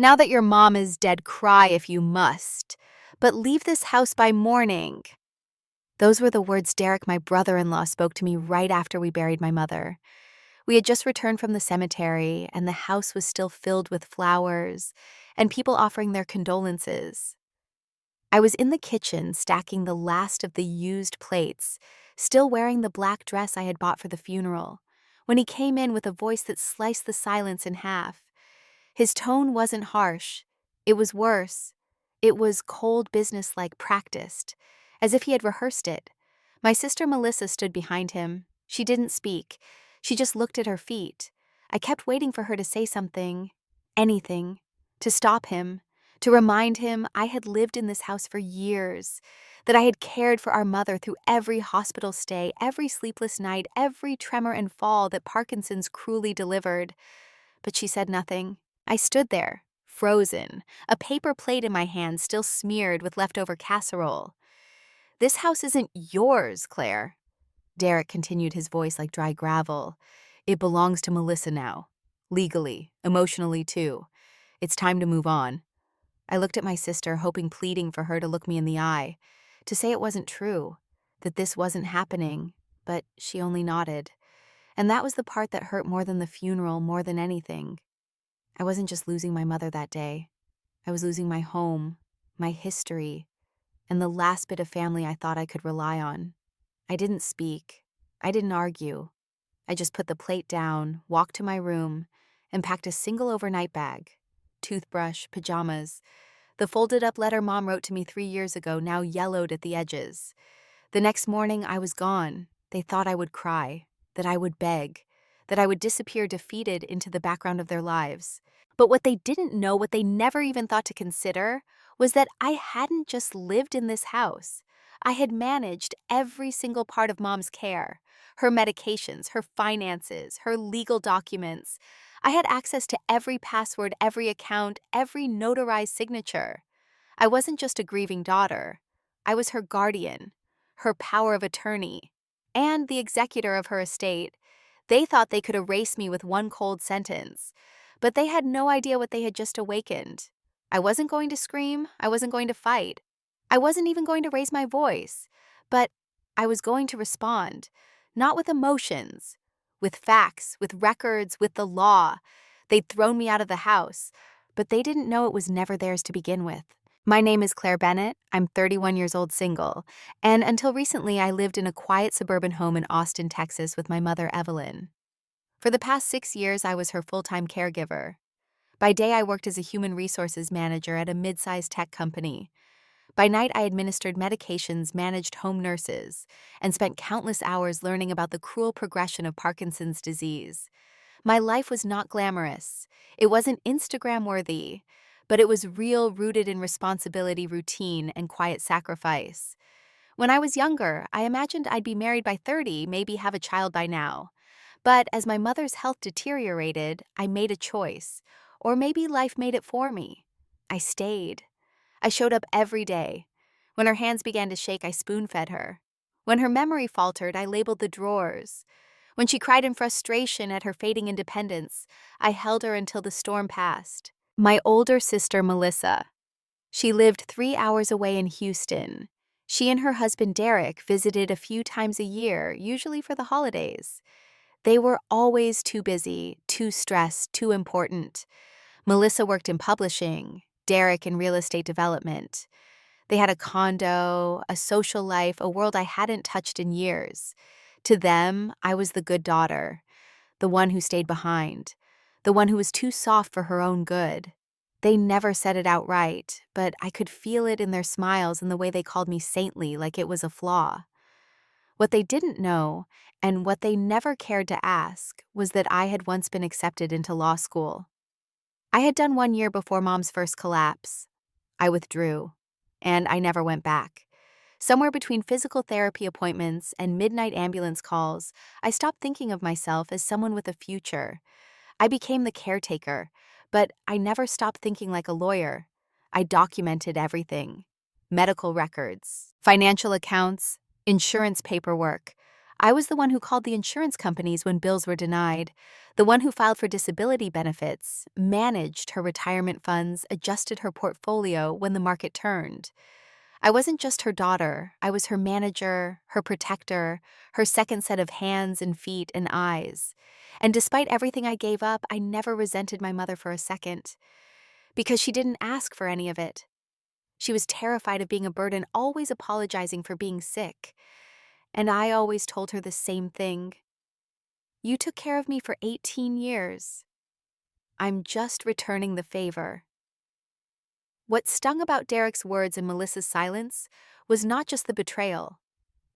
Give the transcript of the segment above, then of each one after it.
Now that your mom is dead, cry if you must, but leave this house by morning." Those were the words Derek, my brother-in-law, spoke to me right after we buried my mother. We had just returned from the cemetery, and the house was still filled with flowers and people offering their condolences. I was in the kitchen stacking the last of the used plates, still wearing the black dress I had bought for the funeral, when he came in with a voice that sliced the silence in half. His tone wasn't harsh. It was worse. It was cold business-like, practiced, as if he had rehearsed it. My sister Melissa stood behind him. She didn't speak. She just looked at her feet. I kept waiting for her to say something, anything, to stop him, to remind him I had lived in this house for years, that I had cared for our mother through every hospital stay, every sleepless night, every tremor and fall that Parkinson's cruelly delivered. But she said nothing. I stood there, frozen, a paper plate in my hand still smeared with leftover casserole. "This house isn't yours, Claire." Derek continued, his voice like dry gravel. "It belongs to Melissa now. Legally, emotionally too. It's time to move on." I looked at my sister, pleading for her to look me in the eye, to say it wasn't true, that this wasn't happening, but she only nodded. And that was the part that hurt more than the funeral, more than anything. I wasn't just losing my mother that day. I was losing my home, my history, and the last bit of family I thought I could rely on. I didn't speak. I didn't argue. I just put the plate down, walked to my room, and packed a single overnight bag. Toothbrush, pajamas, the folded-up letter Mom wrote to me 3 years ago, now yellowed at the edges. The next morning, I was gone. They thought I would cry, that I would beg, that I would disappear defeated into the background of their lives. But what they didn't know, what they never even thought to consider, was that I hadn't just lived in this house. I had managed every single part of Mom's care, her medications, her finances, her legal documents. I had access to every password, every account, every notarized signature. I wasn't just a grieving daughter. I was her guardian, her power of attorney, and the executor of her estate. They thought they could erase me with one cold sentence, but they had no idea what they had just awakened. I wasn't going to scream. I wasn't going to fight. I wasn't even going to raise my voice. But I was going to respond, not with emotions, with facts, with records, with the law. They'd thrown me out of the house, but they didn't know it was never theirs to begin with. My name is Claire Bennett. I'm 31 years old, single, and until recently I lived in a quiet suburban home in Austin, Texas with my mother, Evelyn. For the past 6 years, I was her full-time caregiver. By day, I worked as a human resources manager at a mid-sized tech company. By night, I administered medications, managed home nurses, and spent countless hours learning about the cruel progression of Parkinson's disease. My life was not glamorous. It wasn't Instagram-worthy, but it was real, rooted in responsibility, routine, and quiet sacrifice. When I was younger, I imagined I'd be married by 30, maybe have a child by now. But as my mother's health deteriorated, I made a choice. Or maybe life made it for me. I stayed. I showed up every day. When her hands began to shake, I spoon-fed her. When her memory faltered, I labeled the drawers. When she cried in frustration at her fading independence, I held her until the storm passed. My older sister, Melissa. She lived 3 hours away in Houston. She and her husband, Derek, visited a few times a year, usually for the holidays. They were always too busy, too stressed, too important. Melissa worked in publishing, Derek in real estate development. They had a condo, a social life, a world I hadn't touched in years. To them, I was the good daughter, the one who stayed behind, the one who was too soft for her own good. They never said it outright, but I could feel it in their smiles and the way they called me saintly, like it was a flaw. What they didn't know, and what they never cared to ask, was that I had once been accepted into law school. I had done 1 year before Mom's first collapse. I withdrew, and I never went back. Somewhere between physical therapy appointments and midnight ambulance calls, I stopped thinking of myself as someone with a future. I became the caretaker, but I never stopped thinking like a lawyer. I documented everything: medical records, financial accounts, insurance paperwork. I was the one who called the insurance companies when bills were denied, the one who filed for disability benefits, managed her retirement funds, adjusted her portfolio when the market turned. I wasn't just her daughter, I was her manager, her protector, her second set of hands and feet and eyes. And despite everything I gave up, I never resented my mother for a second, because she didn't ask for any of it. She was terrified of being a burden, always apologizing for being sick. And I always told her the same thing. You took care of me for 18 years. I'm just returning the favor. What stung about Derek's words and Melissa's silence was not just the betrayal.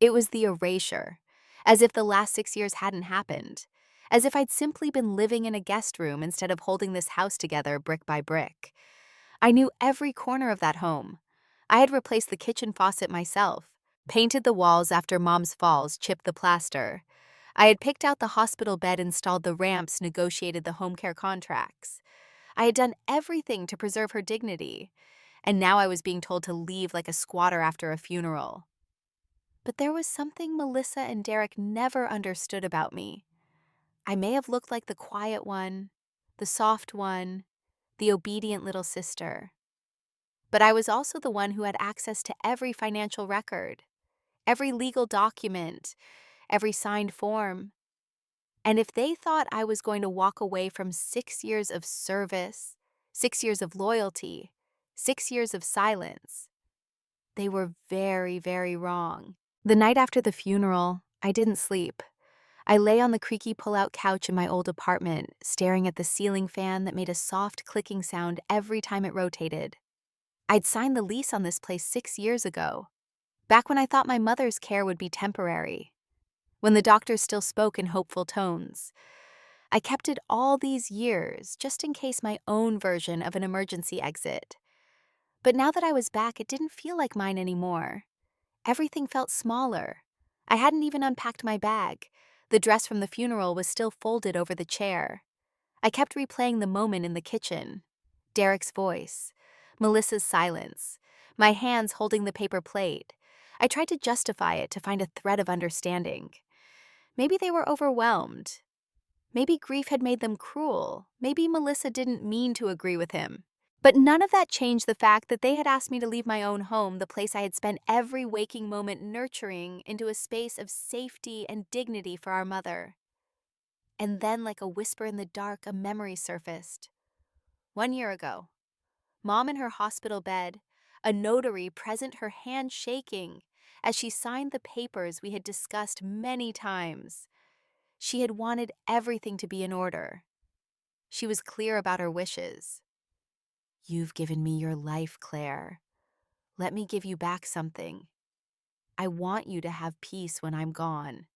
It was the erasure, as if the last 6 years hadn't happened, as if I'd simply been living in a guest room instead of holding this house together brick by brick. I knew every corner of that home. I had replaced the kitchen faucet myself, painted the walls after Mom's falls, chipped the plaster. I had picked out the hospital bed, installed the ramps, negotiated the home care contracts. I had done everything to preserve her dignity, and now I was being told to leave like a squatter after a funeral. But there was something Melissa and Derek never understood about me. I may have looked like the quiet one, the soft one, the obedient little sister. But I was also the one who had access to every financial record, every legal document, every signed form. And if they thought I was going to walk away from 6 years of service, 6 years of loyalty, 6 years of silence, they were very, very wrong. The night after the funeral, I didn't sleep. I lay on the creaky pull-out couch in my old apartment, staring at the ceiling fan that made a soft clicking sound every time it rotated. I'd signed the lease on this place 6 years ago, back when I thought my mother's care would be temporary, when the doctors still spoke in hopeful tones. I kept it all these years, just in case my own version of an emergency exit. But now that I was back, it didn't feel like mine anymore. Everything felt smaller. I hadn't even unpacked my bag. The dress from the funeral was still folded over the chair. I kept replaying the moment in the kitchen. Derek's voice, Melissa's silence, my hands holding the paper plate. I tried to justify it, to find a thread of understanding. Maybe they were overwhelmed. Maybe grief had made them cruel. Maybe Melissa didn't mean to agree with him. But none of that changed the fact that they had asked me to leave my own home, the place I had spent every waking moment nurturing, into a space of safety and dignity for our mother. And then, like a whisper in the dark, a memory surfaced. 1 year ago, Mom in her hospital bed, a notary present, her hand shaking as she signed the papers we had discussed many times. She had wanted everything to be in order. She was clear about her wishes. You've given me your life, Claire. Let me give you back something. I want you to have peace when I'm gone.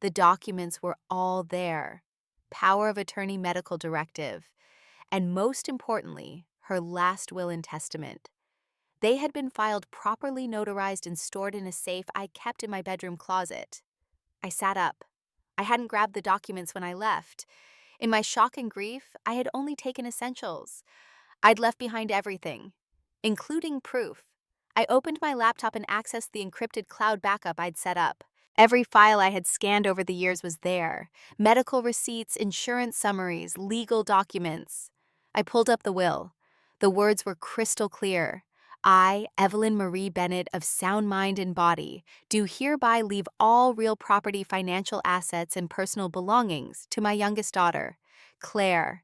The documents were all there. Power of attorney, medical directive, and most importantly, her last will and testament. They had been filed, properly notarized, and stored in a safe I kept in my bedroom closet. I sat up. I hadn't grabbed the documents when I left. In my shock and grief, I had only taken essentials. I'd left behind everything, including proof. I opened my laptop and accessed the encrypted cloud backup I'd set up. Every file I had scanned over the years was there. Medical receipts, insurance summaries, legal documents. I pulled up the will. The words were crystal clear. I, Evelyn Marie Bennett, of sound mind and body, do hereby leave all real property, financial assets, and personal belongings to my youngest daughter, Claire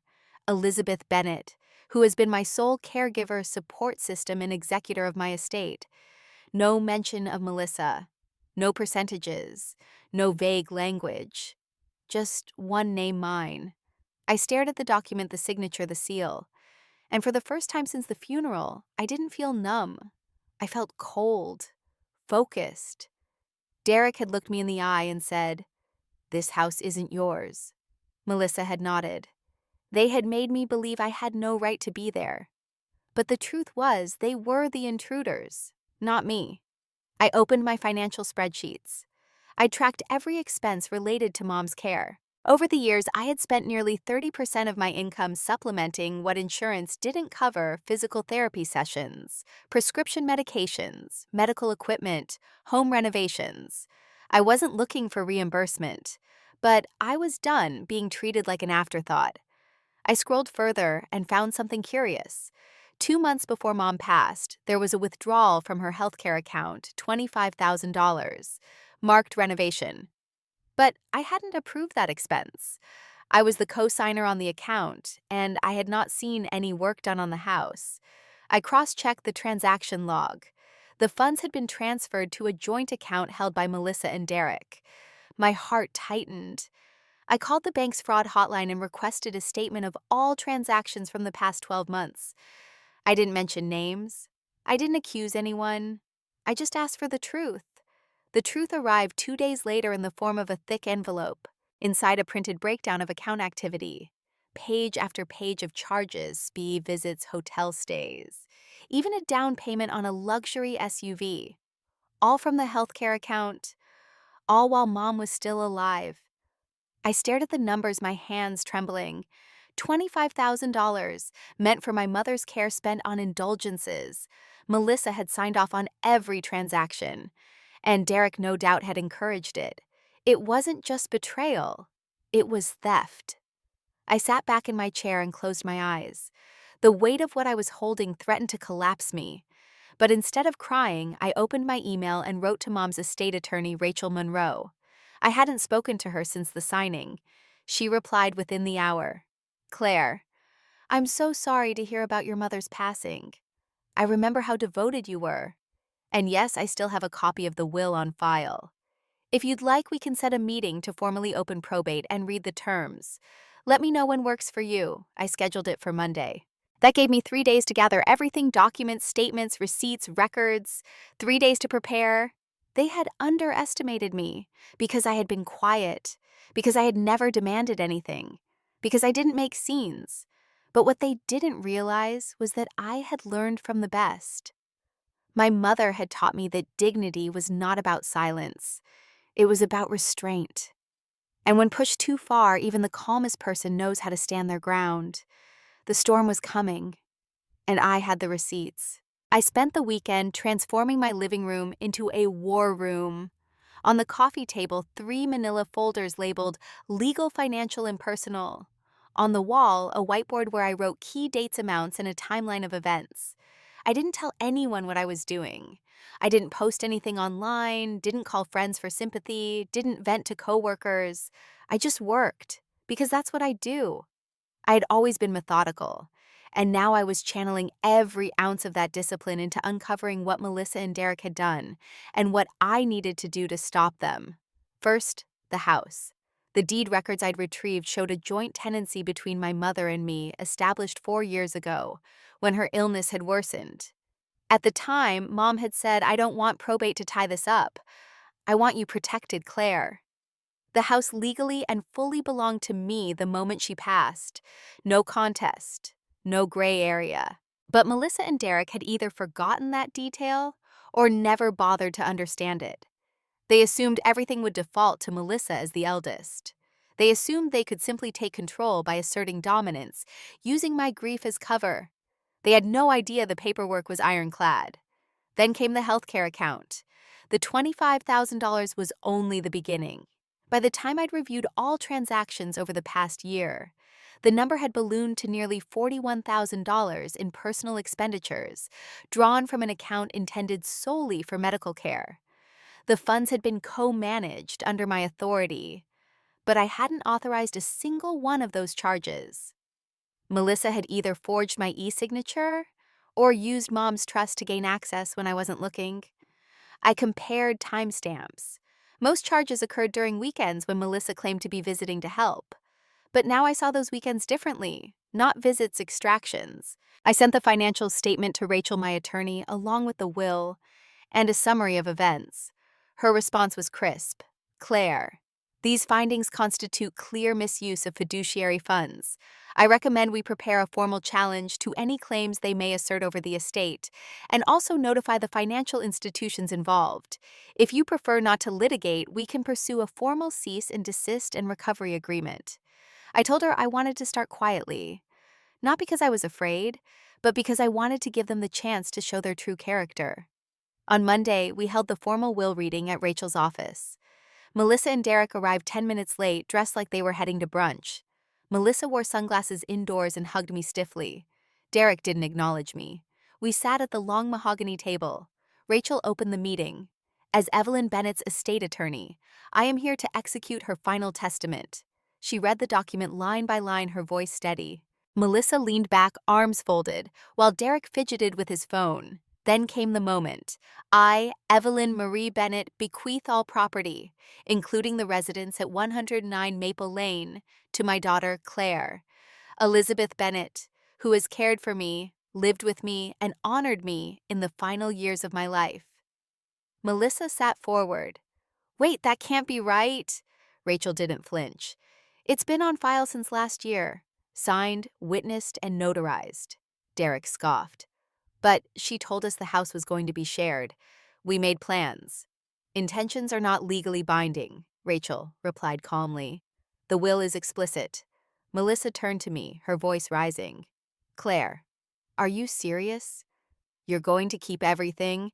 Elizabeth Bennett, who has been my sole caregiver, support system, and executor of my estate. No mention of Melissa. No percentages. No vague language. Just one name, mine. I stared at the document, the signature, the seal. And for the first time since the funeral, I didn't feel numb. I felt cold, focused. Derek had looked me in the eye and said, "This house isn't yours." Melissa had nodded. They had made me believe I had no right to be there. But the truth was, they were the intruders, not me. I opened my financial spreadsheets. I tracked every expense related to Mom's care. Over the years, I had spent nearly 30% of my income supplementing what insurance didn't cover: physical therapy sessions, prescription medications, medical equipment, home renovations. I wasn't looking for reimbursement, but I was done being treated like an afterthought. I scrolled further and found something curious. 2 months before Mom passed, there was a withdrawal from her healthcare account, $25,000, marked renovation. But I hadn't approved that expense. I was the co-signer on the account, and I had not seen any work done on the house. I cross-checked the transaction log. The funds had been transferred to a joint account held by Melissa and Derek. My heart tightened. I called the bank's fraud hotline and requested a statement of all transactions from the past 12 months. I didn't mention names. I didn't accuse anyone. I just asked for the truth. The truth arrived 2 days later in the form of a thick envelope. Inside, a printed breakdown of account activity. Page after page of charges, spa visits, hotel stays. Even a down payment on a luxury SUV. All from the healthcare account. All while Mom was still alive. I stared at the numbers, my hands trembling. $25,000 meant for my mother's care spent on indulgences. Melissa had signed off on every transaction, and Derek no doubt had encouraged it. It wasn't just betrayal, it was theft. I sat back in my chair and closed my eyes. The weight of what I was holding threatened to collapse me. But instead of crying, I opened my email and wrote to Mom's estate attorney, Rachel Monroe. I hadn't spoken to her since the signing. She replied within the hour. Claire, I'm so sorry to hear about your mother's passing. I remember how devoted you were. And yes, I still have a copy of the will on file. If you'd like, we can set a meeting to formally open probate and read the terms. Let me know when works for you. I scheduled it for Monday. That gave me 3 days to gather everything: documents, statements, receipts, records, 3 days to prepare. They had underestimated me because I had been quiet, because I had never demanded anything, because I didn't make scenes. But what they didn't realize was that I had learned from the best. My mother had taught me that dignity was not about silence. It was about restraint. And when pushed too far, even the calmest person knows how to stand their ground. The storm was coming, and I had the receipts. I spent the weekend transforming my living room into a war room. On the coffee table, 3 manila folders labeled Legal, Financial, and Personal. On the wall, a whiteboard where I wrote key dates, amounts, and a timeline of events. I didn't tell anyone what I was doing. I didn't post anything online, didn't call friends for sympathy, didn't vent to coworkers. I just worked, because that's what I do. I had always been methodical, and now I was channeling every ounce of that discipline into uncovering what Melissa and Derek had done and what I needed to do to stop them. First, the house. The deed records I'd retrieved showed a joint tenancy between my mother and me, established 4 years ago, when her illness had worsened. At the time, Mom had said, "I don't want probate to tie this up. I want you protected, Claire." The house legally and fully belonged to me the moment she passed. No contest, no gray area. But Melissa and Derek had either forgotten that detail or never bothered to understand it. They assumed everything would default to Melissa as the eldest. They assumed they could simply take control by asserting dominance, using my grief as cover. They had no idea the paperwork was ironclad. Then came the healthcare account. The $25,000 was only the beginning. By the time I'd reviewed all transactions over the past year, the number had ballooned to nearly $41,000 in personal expenditures, drawn from an account intended solely for medical care. The funds had been co-managed under my authority, but I hadn't authorized a single one of those charges. Melissa had either forged my e-signature or used Mom's trust to gain access when I wasn't looking. I compared timestamps. Most charges occurred during weekends when Melissa claimed to be visiting to help. But now I saw those weekends differently, not visits, extractions. I sent the financial statement to Rachel, my attorney, along with the will and a summary of events. Her response was crisp. Claire, these findings constitute clear misuse of fiduciary funds. I recommend we prepare a formal challenge to any claims they may assert over the estate, and also notify the financial institutions involved. If you prefer not to litigate, we can pursue a formal cease and desist and recovery agreement. I told her I wanted to start quietly, not because I was afraid, but because I wanted to give them the chance to show their true character. On Monday, we held the formal will reading at Rachel's office. Melissa and Derek arrived 10 minutes late, dressed like they were heading to brunch. Melissa wore sunglasses indoors and hugged me stiffly. Derek didn't acknowledge me. We sat at the long mahogany table. Rachel opened the meeting. As Evelyn Bennett's estate attorney, I am here to execute her final testament. She read the document line by line, her voice steady. Melissa leaned back, arms folded, while Derek fidgeted with his phone. Then came the moment. I, Evelyn Marie Bennett, bequeath all property, including the residence at 109 Maple Lane, to my daughter, Claire. Elizabeth Bennett, who has cared for me, lived with me, and honored me in the final years of my life. Melissa sat forward. Wait, that can't be right. Rachel didn't flinch. It's been on file since last year. Signed, witnessed, and notarized. Derek scoffed. But she told us the house was going to be shared. We made plans. Intentions are not legally binding, Rachel replied calmly. The will is explicit. Melissa turned to me, her voice rising. Claire, are you serious? You're going to keep everything?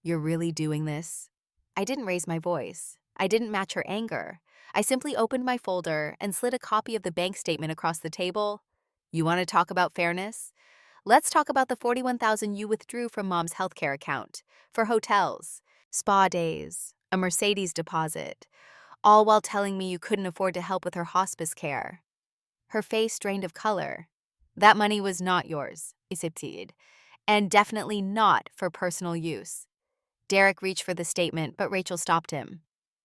You're really doing this? I didn't raise my voice. I didn't match her anger. I simply opened my folder and slid a copy of the bank statement across the table. You want to talk about fairness? Let's talk about the $41,000 you withdrew from Mom's healthcare account for hotels, spa days, a Mercedes deposit, all while telling me you couldn't afford to help with her hospice care. Her face drained of color. That money was not yours, Isiptid, and definitely not for personal use. Derek reached for the statement, but Rachel stopped him.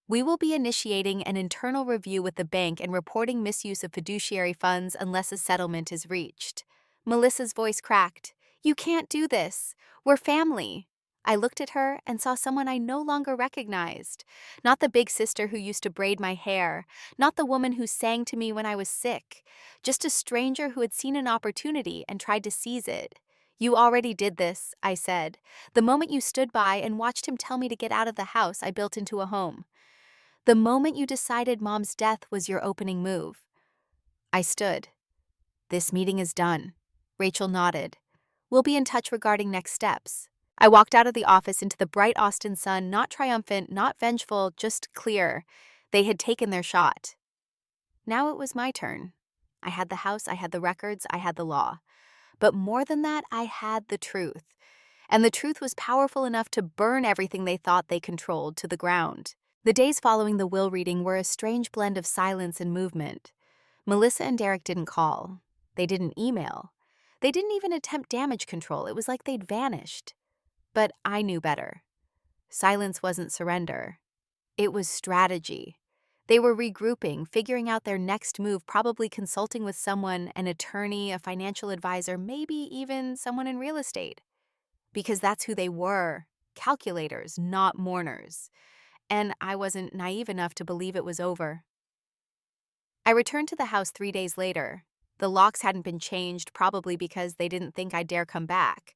We will be initiating an internal review with the bank and reporting misuse of fiduciary funds unless a settlement is reached. Melissa's voice cracked. You can't do this. We're family. I looked at her and saw someone I no longer recognized. Not the big sister who used to braid my hair, not the woman who sang to me when I was sick, just a stranger who had seen an opportunity and tried to seize it. You already did this, I said. The moment you stood by and watched him tell me to get out of the house I built into a home. The moment you decided Mom's death was your opening move. I stood. This meeting is done. Rachel nodded. We'll be in touch regarding next steps. I walked out of the office into the bright Austin sun, not triumphant, not vengeful, just clear. They had taken their shot. Now it was my turn. I had the house, I had the records, I had the law. But more than that, I had the truth. And the truth was powerful enough to burn everything they thought they controlled to the ground. The days following the will reading were a strange blend of silence and movement. Melissa and Derek didn't call. They didn't email. They didn't even attempt damage control. It was like they'd vanished. But I knew better. Silence wasn't surrender. It was strategy. They were regrouping, figuring out their next move, probably consulting with someone, an attorney, a financial advisor, maybe even someone in real estate. Because that's who they were, calculators, not mourners. And I wasn't naive enough to believe it was over. I returned to the house 3 days later. The locks hadn't been changed, probably because they didn't think I'd dare come back.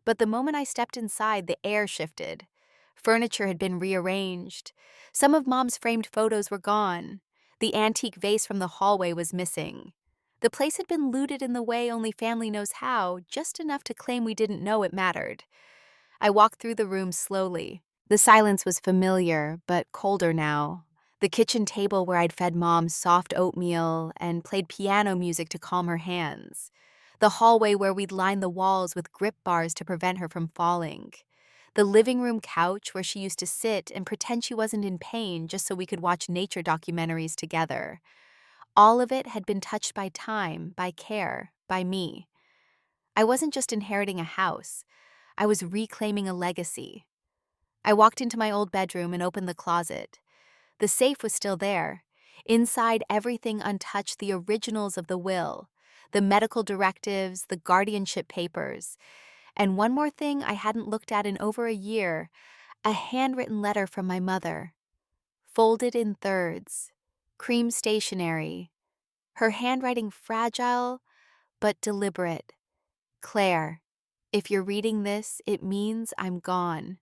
But the moment I stepped inside, the air shifted. Furniture had been rearranged. Some of Mom's framed photos were gone. The antique vase from the hallway was missing. The place had been looted in the way only family knows how, just enough to claim we didn't know it mattered. I walked through the room slowly. The silence was familiar, but colder now. The kitchen table where I'd fed Mom soft oatmeal and played piano music to calm her hands. The hallway where we'd lined the walls with grip bars to prevent her from falling. The living room couch where she used to sit and pretend she wasn't in pain just so we could watch nature documentaries together. All of it had been touched by time, by care, by me. I wasn't just inheriting a house. I was reclaiming a legacy. I walked into my old bedroom and opened the closet. The safe was still there. Inside, everything untouched, the originals of the will, the medical directives, the guardianship papers. And one more thing I hadn't looked at in over a year, a handwritten letter from my mother. Folded in thirds, cream stationery. Her handwriting fragile, but deliberate. Claire, if you're reading this, it means I'm gone.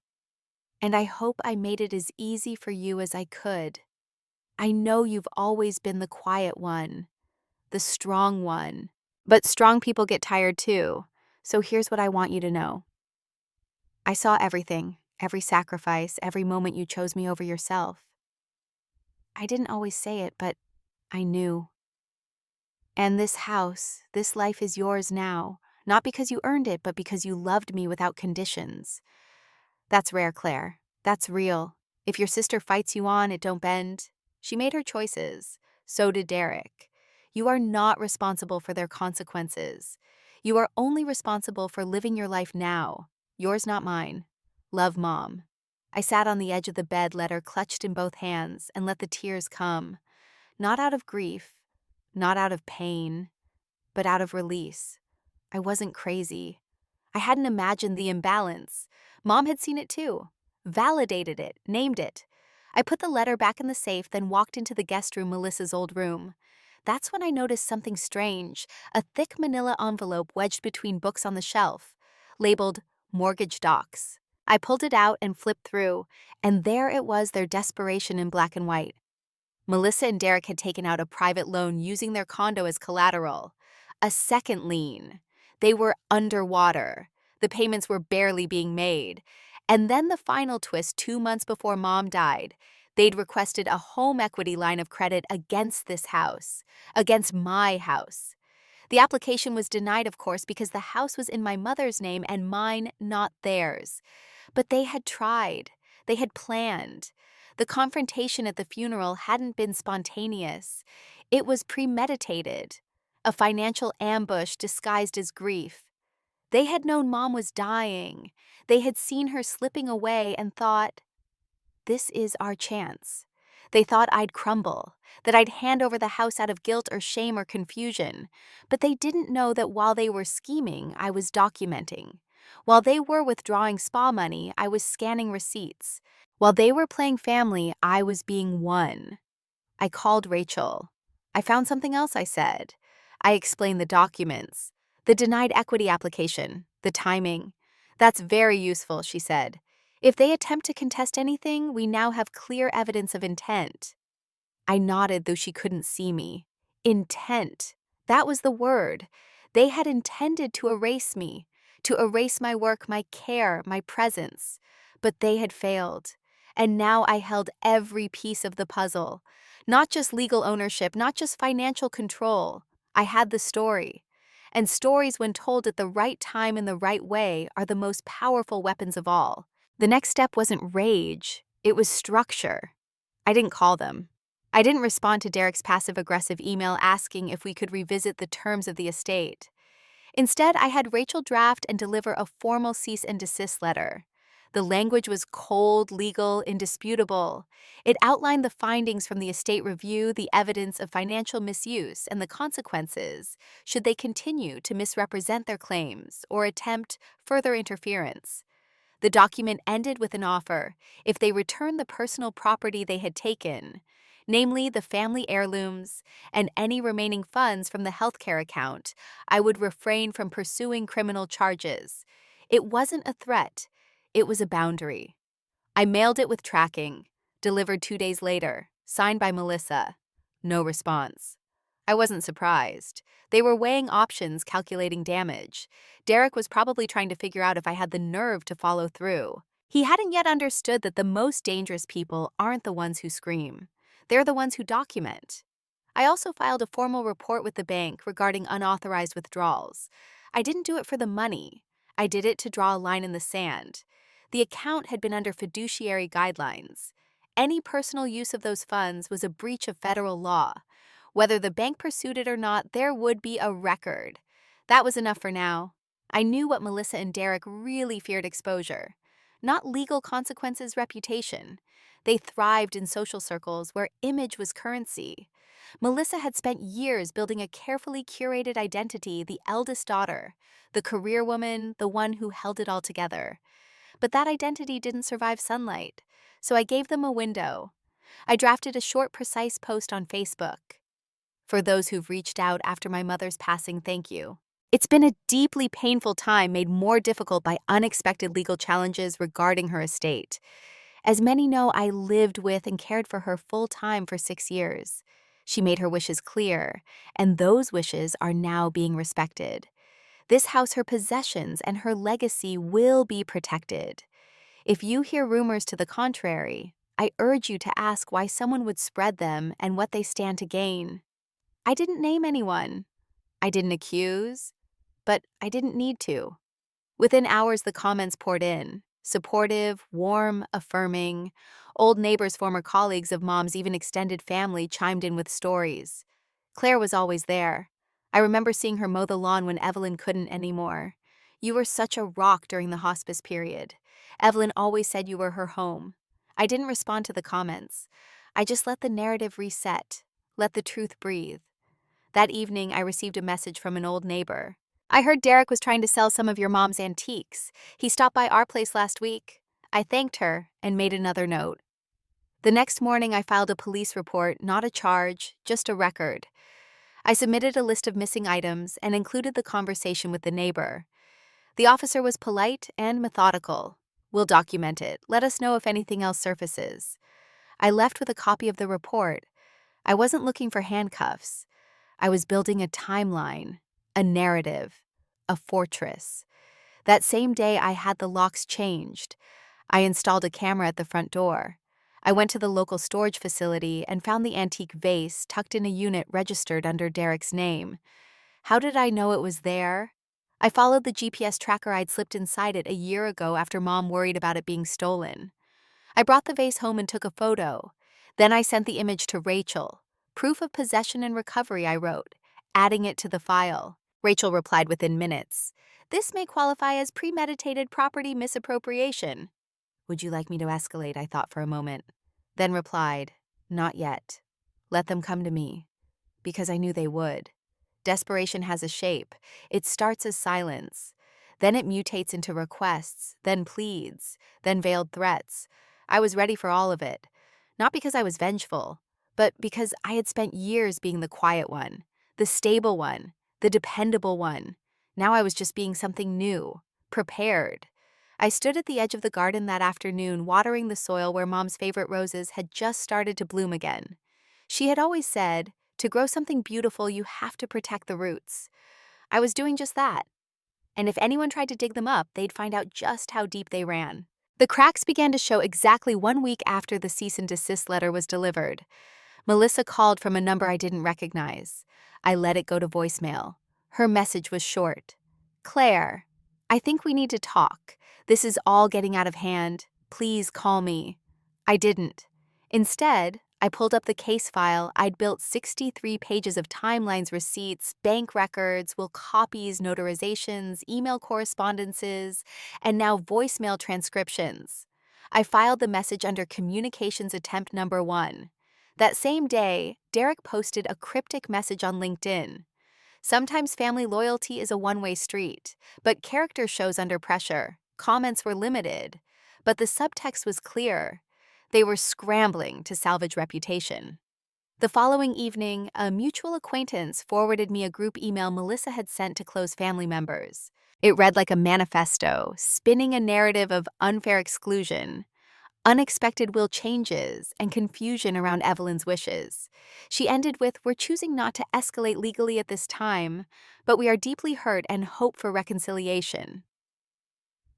And I hope I made it as easy for you as I could. I know you've always been the quiet one, the strong one. But strong people get tired too, so here's what I want you to know. I saw everything, every sacrifice, every moment you chose me over yourself. I didn't always say it, but I knew. And this house, this life is yours now, not because you earned it, but because you loved me without conditions. That's rare, Claire. That's real. If your sister fights you on, it don't bend. She made her choices. So did Derek. You are not responsible for their consequences. You are only responsible for living your life now. Yours, not mine. Love, Mom. I sat on the edge of the bed, letter clutched in both hands, and let the tears come. Not out of grief, not out of pain, but out of release. I wasn't crazy. I hadn't imagined the imbalance. Mom had seen it too, validated it, named it. I put the letter back in the safe, then walked into the guest room, Melissa's old room. That's when I noticed something strange, a thick manila envelope wedged between books on the shelf, labeled Mortgage Docs. I pulled it out and flipped through, and there it was, their desperation in black and white. Melissa and Derek had taken out a private loan using their condo as collateral. A second lien. They were underwater. The payments were barely being made. And then the final twist, 2 months before Mom died. They'd requested a home equity line of credit against this house, against my house. The application was denied, of course, because the house was in my mother's name and mine, not theirs. But they had tried. They had planned. The confrontation at the funeral hadn't been spontaneous. It was premeditated, a financial ambush disguised as grief. They had known Mom was dying. They had seen her slipping away and thought, this is our chance. They thought I'd crumble, that I'd hand over the house out of guilt or shame or confusion. But they didn't know that while they were scheming, I was documenting. While they were withdrawing spa money, I was scanning receipts. While they were playing family, I was being won. I called Rachel. I found something else, I said. I explained the documents, the denied equity application, the timing. That's very useful, she said. If they attempt to contest anything, we now have clear evidence of intent. I nodded, though she couldn't see me. Intent. That was the word. They had intended to erase me, to erase my work, my care, my presence. But they had failed. And now I held every piece of the puzzle. Not just legal ownership, not just financial control. I had the story. And stories, when told at the right time in the right way, are the most powerful weapons of all. The next step wasn't rage, it was structure. I didn't call them. I didn't respond to Derek's passive-aggressive email asking if we could revisit the terms of the estate. Instead, I had Rachel draft and deliver a formal cease and desist letter. The language was cold, legal, indisputable. It outlined the findings from the estate review, the evidence of financial misuse, and the consequences should they continue to misrepresent their claims or attempt further interference. The document ended with an offer if they returned the personal property they had taken, namely the family heirlooms and any remaining funds from the healthcare account, I would refrain from pursuing criminal charges. It wasn't a threat. It was a boundary. I mailed it with tracking, delivered 2 days later, signed by Melissa. No response. I wasn't surprised. They were weighing options, calculating damage. Derek was probably trying to figure out if I had the nerve to follow through. He hadn't yet understood that the most dangerous people aren't the ones who scream. They're the ones who document. I also filed a formal report with the bank regarding unauthorized withdrawals. I didn't do it for the money. I did it to draw a line in the sand. The account had been under fiduciary guidelines. Any personal use of those funds was a breach of federal law. Whether the bank pursued it or not, there would be a record. That was enough for now. I knew what Melissa and Derek really feared: exposure. Not legal consequences, reputation. They thrived in social circles where image was currency. Melissa had spent years building a carefully curated identity, the eldest daughter, the career woman, the one who held it all together. But that identity didn't survive sunlight, so I gave them a window. I drafted a short, precise post on Facebook. For those who've reached out after my mother's passing, thank you. It's been a deeply painful time, made more difficult by unexpected legal challenges regarding her estate. As many know, I lived with and cared for her full-time for 6 years. She made her wishes clear, and those wishes are now being respected. This house, her possessions, and her legacy will be protected. If you hear rumors to the contrary, I urge you to ask why someone would spread them and what they stand to gain. I didn't name anyone. I didn't accuse, but I didn't need to. Within hours, the comments poured in. Supportive, warm, affirming. Old neighbors, former colleagues of Mom's, even extended family chimed in with stories. Claire was always there. I remember seeing her mow the lawn when Evelyn couldn't anymore. You were such a rock during the hospice period. Evelyn always said you were her home. I didn't respond to the comments. I just let the narrative reset, let the truth breathe. That evening, I received a message from an old neighbor. I heard Derek was trying to sell some of your mom's antiques. He stopped by our place last week. I thanked her and made another note. The next morning, I filed a police report, not a charge, just a record. I submitted a list of missing items and included the conversation with the neighbor. The officer was polite and methodical. We'll document it. Let us know if anything else surfaces. I left with a copy of the report. I wasn't looking for handcuffs. I was building a timeline, a narrative, a fortress. That same day, I had the locks changed. I installed a camera at the front door. I went to the local storage facility and found the antique vase tucked in a unit registered under Derek's name. How did I know it was there? I followed the GPS tracker I'd slipped inside it a year ago after Mom worried about it being stolen. I brought the vase home and took a photo. Then I sent the image to Rachel. Proof of possession and recovery, I wrote, adding it to the file. Rachel replied within minutes. This may qualify as premeditated property misappropriation. Would you like me to escalate? I thought for a moment. Then replied, not yet. Let them come to me. Because I knew they would. Desperation has a shape. It starts as silence. Then it mutates into requests, then pleads, then veiled threats. I was ready for all of it. Not because I was vengeful, but because I had spent years being the quiet one, the stable one, the dependable one. Now I was just being something new, prepared. I stood at the edge of the garden that afternoon, watering the soil where Mom's favorite roses had just started to bloom again. She had always said, to grow something beautiful, you have to protect the roots. I was doing just that. And if anyone tried to dig them up, they'd find out just how deep they ran. The cracks began to show exactly 1 week after the cease and desist letter was delivered. Melissa called from a number I didn't recognize. I let it go to voicemail. Her message was short. Claire, I think we need to talk. This is all getting out of hand. Please call me. I didn't. Instead, I pulled up the case file. I'd built 63 pages of timelines, receipts, bank records, will copies, notarizations, email correspondences, and now voicemail transcriptions. I filed the message under communications attempt number 1. That same day, Derek posted a cryptic message on LinkedIn. Sometimes family loyalty is a one-way street, but character shows under pressure. Comments were limited, but the subtext was clear. They were scrambling to salvage reputation. The following evening, a mutual acquaintance forwarded me a group email Melissa had sent to close family members. It read like a manifesto, spinning a narrative of unfair exclusion, unexpected will changes, and confusion around Evelyn's wishes. She ended with, we're choosing not to escalate legally at this time, but we are deeply hurt and hope for reconciliation.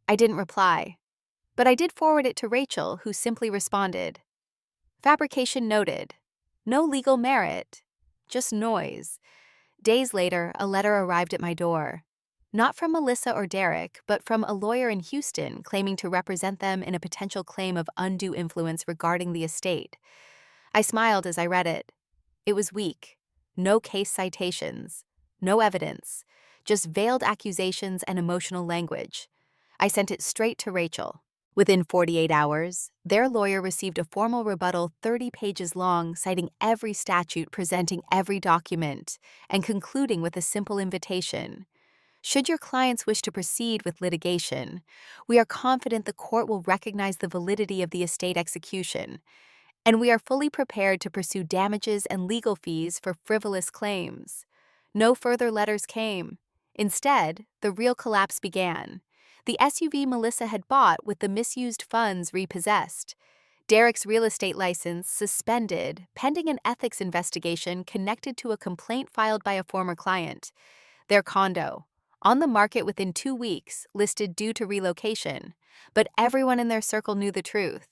I didn't reply, but I did forward it to Rachel, who simply responded, fabrication noted. No legal merit, just noise. Days later, a letter arrived at my door. Not from Melissa or Derek, but from a lawyer in Houston claiming to represent them in a potential claim of undue influence regarding the estate. I smiled as I read it. It was weak. No case citations. No evidence. Just veiled accusations and emotional language. I sent it straight to Rachel. Within 48 hours, their lawyer received a formal rebuttal 30 pages long, citing every statute, presenting every document, and concluding with a simple invitation. Should your clients wish to proceed with litigation, we are confident the court will recognize the validity of the estate execution, and we are fully prepared to pursue damages and legal fees for frivolous claims. No further letters came. Instead, the real collapse began. The SUV Melissa had bought with the misused funds repossessed. Derek's real estate license suspended, pending an ethics investigation connected to a complaint filed by a former client. Their condo, on the market within 2 weeks, listed due to relocation. But everyone in their circle knew the truth.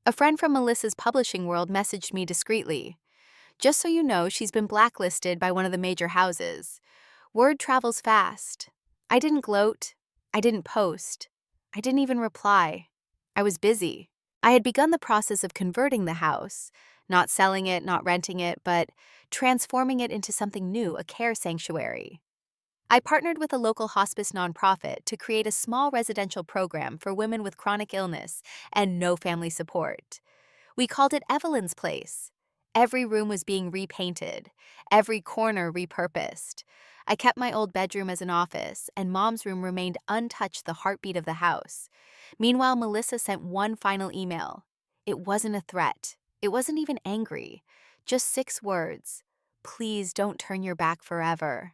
A friend from Melissa's publishing world messaged me discreetly. Just so you know, she's been blacklisted by one of the major houses. Word travels fast. I didn't gloat. I didn't post. I didn't even reply. I was busy. I had begun the process of converting the house, not selling it, not renting it, but transforming it into something new, a care sanctuary. I partnered with a local hospice nonprofit to create a small residential program for women with chronic illness and no family support. We called it Evelyn's Place. Every room was being repainted, every corner repurposed. I kept my old bedroom as an office, and Mom's room remained untouched, the heartbeat of the house. Meanwhile, Melissa sent one final email. It wasn't a threat. It wasn't even angry. Just 6 words. Please don't turn your back forever.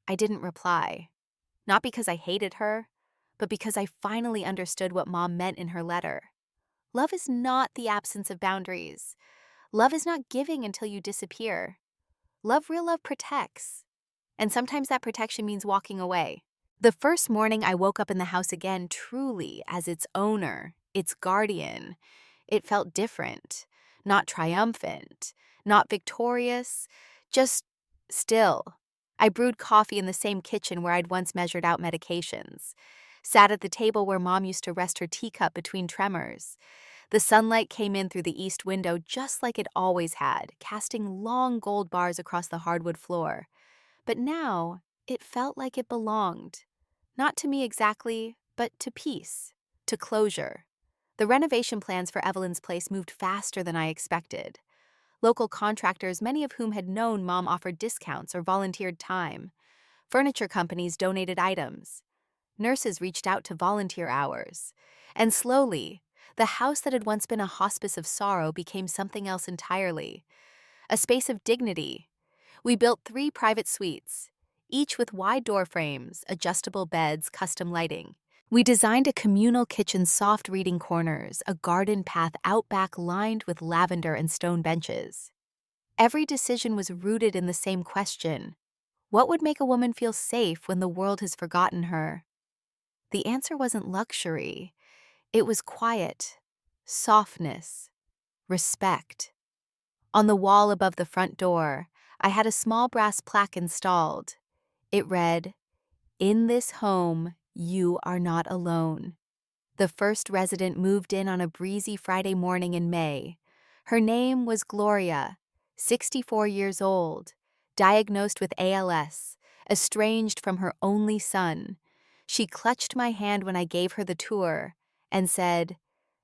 I didn't reply. Not because I hated her, but because I finally understood what Mom meant in her letter. Love is not the absence of boundaries. Love is not giving until you disappear. Real love protects. And sometimes that protection means walking away. The first morning I woke up in the house again truly as its owner, its guardian. It felt different, not triumphant, not victorious, just still. I brewed coffee in the same kitchen where I'd once measured out medications, sat at the table where Mom used to rest her teacup between tremors. The sunlight came in through the east window just like it always had, casting long gold bars across the hardwood floor. But now, it felt like it belonged. Not to me exactly, but to peace, to closure. The renovation plans for Evelyn's Place moved faster than I expected. Local contractors, many of whom had known Mom offered discounts or volunteered time. Furniture companies donated items. Nurses reached out to volunteer hours. And slowly, the house that had once been a hospice of sorrow became something else entirely. A space of dignity. We built 3 private suites, each with wide door frames, adjustable beds, custom lighting. We designed a communal kitchen, soft reading corners, a garden path out back lined with lavender and stone benches. Every decision was rooted in the same question: what would make a woman feel safe when the world has forgotten her? The answer wasn't luxury. It was quiet, softness, respect. On the wall above the front door, I had a small brass plaque installed. It read, "In this home, you are not alone." The first resident moved in on a breezy Friday morning in May. Her name was Gloria, 64 years old, diagnosed with ALS, estranged from her only son. She clutched my hand when I gave her the tour and said,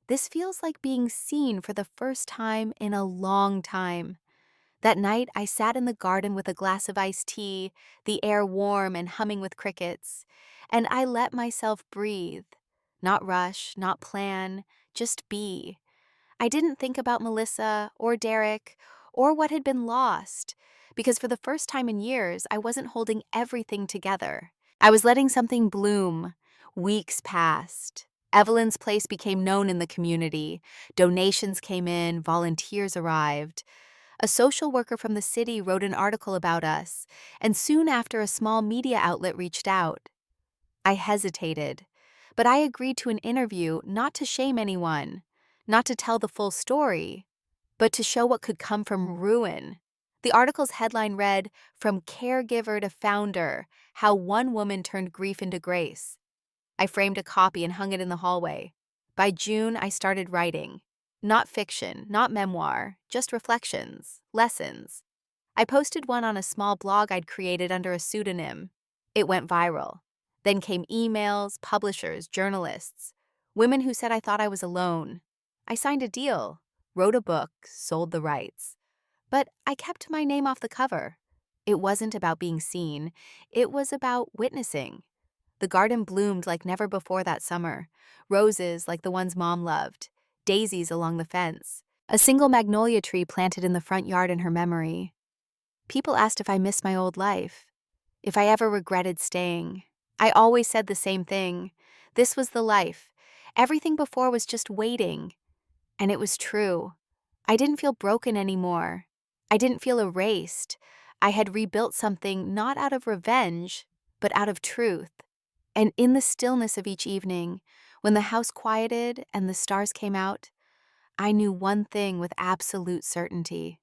"This feels like being seen for the first time in a long time." That night, I sat in the garden with a glass of iced tea, the air warm and humming with crickets, and I let myself breathe. Not rush, not plan, just be. I didn't think about Melissa or Derek or what had been lost, because for the first time in years, I wasn't holding everything together. I was letting something bloom. Weeks passed. Evelyn's Place became known in the community. Donations came in, volunteers arrived. A social worker from the city wrote an article about us, and soon after a small media outlet reached out. I hesitated, but I agreed to an interview not to shame anyone, not to tell the full story, but to show what could come from ruin. The article's headline read, "From Caregiver to Founder, How One Woman Turned Grief into Grace." I framed a copy and hung it in the hallway. By June, I started writing. Not fiction, not memoir, just reflections, lessons. I posted one on a small blog I'd created under a pseudonym. It went viral. Then came emails, publishers, journalists, women who said I thought I was alone. I signed a deal, wrote a book, sold the rights. But I kept my name off the cover. It wasn't about being seen. It was about witnessing. The garden bloomed like never before that summer. Roses like the ones Mom loved. Daisies along the fence. A single magnolia tree planted in the front yard in her memory. People asked if I missed my old life, if I ever regretted staying. I always said the same thing. This was the life. Everything before was just waiting. And it was true. I didn't feel broken anymore. I didn't feel erased. I had rebuilt something not out of revenge, but out of truth. And in the stillness of each evening, when the house quieted and the stars came out, I knew one thing with absolute certainty.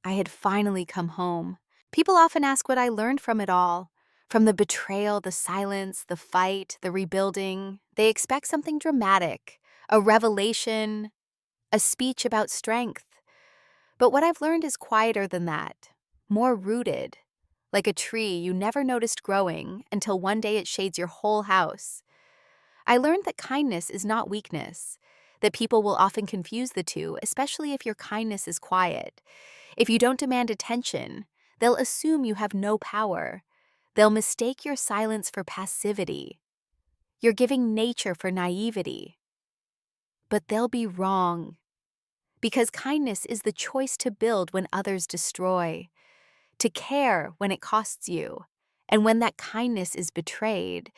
I had finally come home. People often ask what I learned from it all. From the betrayal, the silence, the fight, the rebuilding. They expect something dramatic, a revelation, a speech about strength. But what I've learned is quieter than that, more rooted, like a tree you never noticed growing until one day it shades your whole house. I learned that kindness is not weakness, that people will often confuse the two, especially if your kindness is quiet. If you don't demand attention, they'll assume you have no power. They'll mistake your silence for passivity. You're giving nature for naivety. But they'll be wrong. Because kindness is the choice to build when others destroy, to care when it costs you. And when that kindness is betrayed,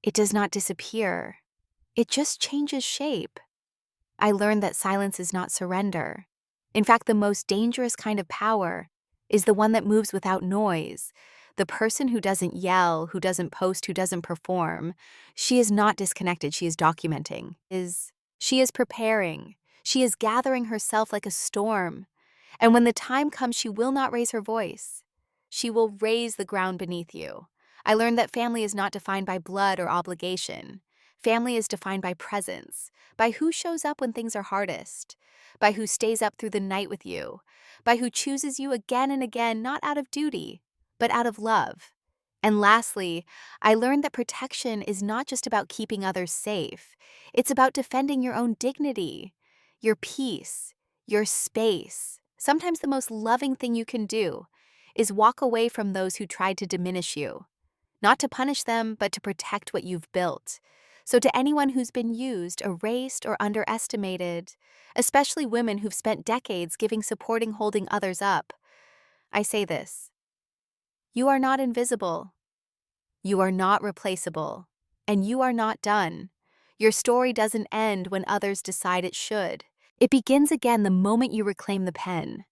it does not disappear. It just changes shape. I learned that silence is not surrender. In fact, the most dangerous kind of power is the one that moves without noise. The person who doesn't yell, who doesn't post, who doesn't perform, she is not disconnected, she is documenting. She is preparing. She is gathering herself like a storm. And when the time comes, she will not raise her voice. She will raise the ground beneath you. I learned that family is not defined by blood or obligation. Family is defined by presence, by who shows up when things are hardest, by who stays up through the night with you, by who chooses you again and again, not out of duty, but out of love. And lastly, I learned that protection is not just about keeping others safe. It's about defending your own dignity, your peace, your space. Sometimes the most loving thing you can do is walk away from those who tried to diminish you, not to punish them, but to protect what you've built. So to anyone who's been used, erased, or underestimated, especially women who've spent decades giving, supporting, holding others up, I say this: you are not invisible. You are not replaceable. And you are not done. Your story doesn't end when others decide it should. It begins again the moment you reclaim the pen.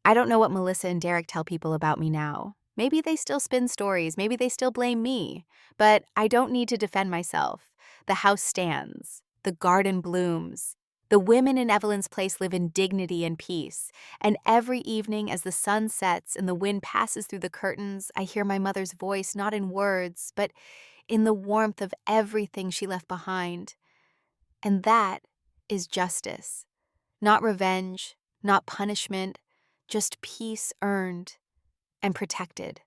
I don't know what Melissa and Derek tell people about me now. Maybe they still spin stories, maybe they still blame me. But I don't need to defend myself. The house stands. The garden blooms. The women in Evelyn's place live in dignity and peace. And every evening as the sun sets and the wind passes through the curtains, I hear my mother's voice, not in words, but in the warmth of everything she left behind. And that is justice. Not revenge, not punishment, just peace earned and protected.